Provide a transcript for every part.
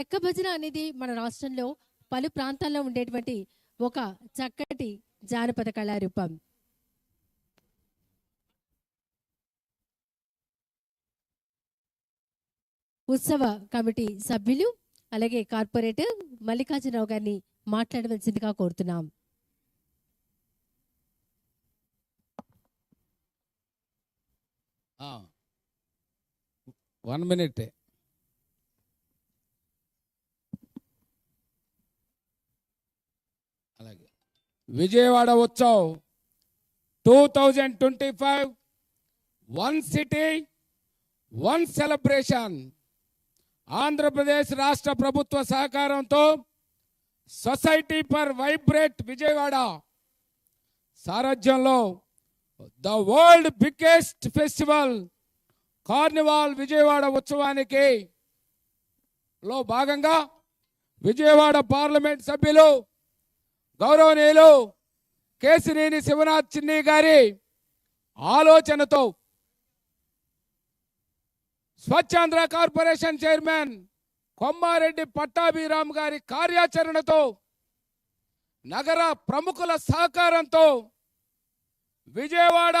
చెక్క భజన అనేది మన రాష్ట్రంలో పలు ప్రాంతాల్లో ఉండేటువంటి ఒక చక్కటి జానపద కళారూపం. ఉత్సవ కమిటీ సభ్యులు అలాగే కార్పొరేటర్ మల్లికార్జునరావు గారిని మాట్లాడవలసిందిగా కోరుతున్నాం. One minute. అలాగే Vijayawada Utsav 2025 one city one celebration Andhra Pradesh రాష్ట్ర ప్రభుత్వ సహకారంతో సొసైటీ ఫర్ వైబ్రేట్ విజయవాడ సారథ్యంలో the world biggest festival carnival Vijayawada ఉత్సవానికి లో భాగంగా విజయవాడ పార్లమెంట్ సభ్యులు గౌరవనీయులు కేశినేని శివనాథ్ చిన్ని గారి ఆలోచనతో స్వచ్ఛాంధ్ర కార్పొరేషన్ చైర్మన్ కొమ్మారెడ్డి పట్టాభిరామ్ గారి కార్యాచరణతో నగర ప్రముఖుల సహకారంతో విజయవాడ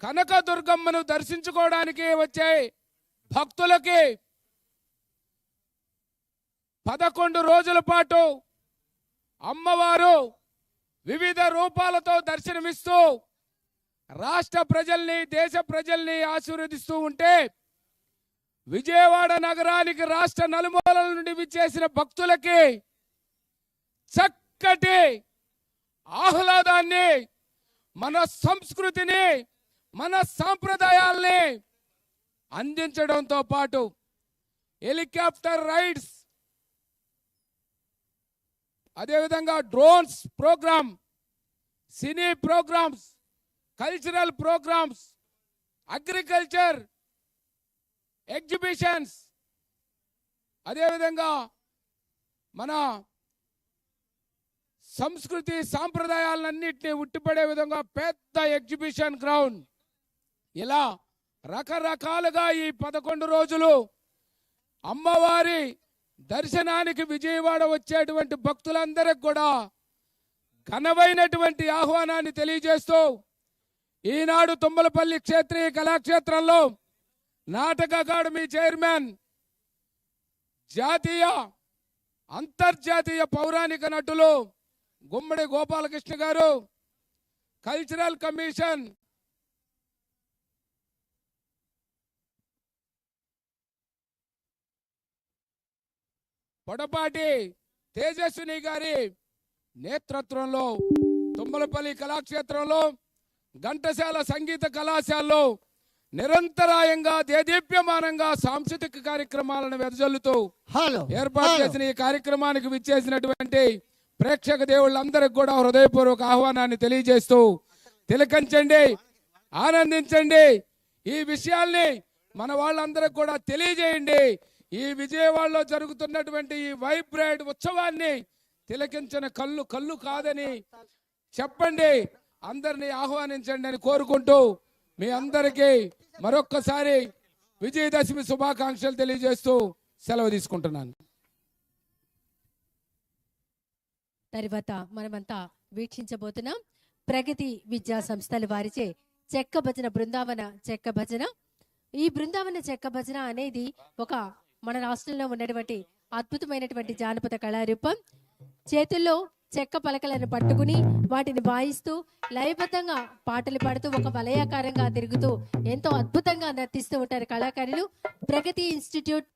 కనకదుర్గమ్మను దర్శించుకోవడానికి వచ్చే భక్తులకి 11 రోజుల పాటు అమ్మవారు వివిధ రూపాలతో దర్శనమిస్తూ రాష్ట్ర ప్రజల్ని దేశ ప్రజల్ని ఆశీర్వదిస్తూ ఉంటే విజయవాడ నగరానికి రాష్ట్ర నలుమూలల నుండి విచ్చేసిన భక్తులకి చక్కటి ఆహ్లాదాన్ని, మన సంస్కృతిని, మన సాంప్రదాయాల్ని అందించడంతో పాటు హెలికాప్టర్ రైడ్స్, అదేవిధంగా drones program, cine programs, cultural programs, agriculture exhibitions, అదేవిధంగా మన సంస్కృతి సాంప్రదాయాలన్నింటినీ ఉట్టిపడే విధంగా పెద్ద ఎగ్జిబిషన్ గ్రౌండ్, ఇలా రకరకాలుగా ఈ 11 రోజులు అమ్మవారి దర్శనానికి విజయవాడ వచ్చేటువంటి భక్తులందరికి కూడా ఘనమైనటువంటి ఆహ్వానాన్ని తెలియజేస్తూ ఈనాడు తుమ్మలపల్లి క్షేత్రీయ కళాక్షేత్రంలో నాటక అకాడమీ చైర్మన్, జాతీయ అంతర్జాతీయ పౌరాణిక నటులు గుమ్మడి గోపాలకృష్ణ గారు, కల్చరల్ కమిషన్ పొడపాటి తేజస్విని గారి నేతృత్వంలో తుమ్మలపల్లి కళాక్షేత్రంలో ఘంటసాల సంగీత కళాశాలలో నిరంతరాయంగా దేదీప్యమానంగా సాంస్కృతిక కార్యక్రమాలను వెదజల్లుతూ ఏర్పాటు చేసిన ఈ కార్యక్రమానికి విచ్చేసినటువంటి ప్రేక్షక దేవుళ్ళందరికీ కూడా హృదయపూర్వక ఆహ్వానాన్ని తెలియజేస్తూ తిలకించండి, ఆనందించండి, ఈ విషయాల్ని మన వాళ్ళందరికీ కూడా తెలియజేయండి. ఈ విజయవాడలో జరుగుతున్నటువంటి ఈ వైబ్రేట్ ఉత్సవాన్ని తిలకించిన కళ్ళు కళ్ళు కాదని చెప్పండి, అందరినీ ఆహ్వానించండి అని కోరుకుంటూ మీ అందరికీ మరొక్కసారి విజయదశమి శుభాకాంక్షలు తెలియజేస్తూ సెలవు తీసుకుంటున్నాను. తర్వాత మనమంతా వీక్షించబోతున్నాం ప్రగతి విద్యా సంస్థల వారిచే చెక్క భజన బృందావన చెక్క భజన. ఈ బృందావన చెక్క భజన అనేది ఒక మన రాష్ట్రంలో ఉన్నటువంటి అద్భుతమైనటువంటి జానపద కళారూపం. చేతుల్లో చెక్క పలకలను పట్టుకుని వాటిని వాయిస్తూ లయబద్ధంగా పాటలు పాడుతూ ఒక వలయాకారంగా తిరుగుతూ ఎంతో అద్భుతంగా నర్తిస్తూ ఉంటారు కళాకారులు. ప్రగతి ఇన్స్టిట్యూట్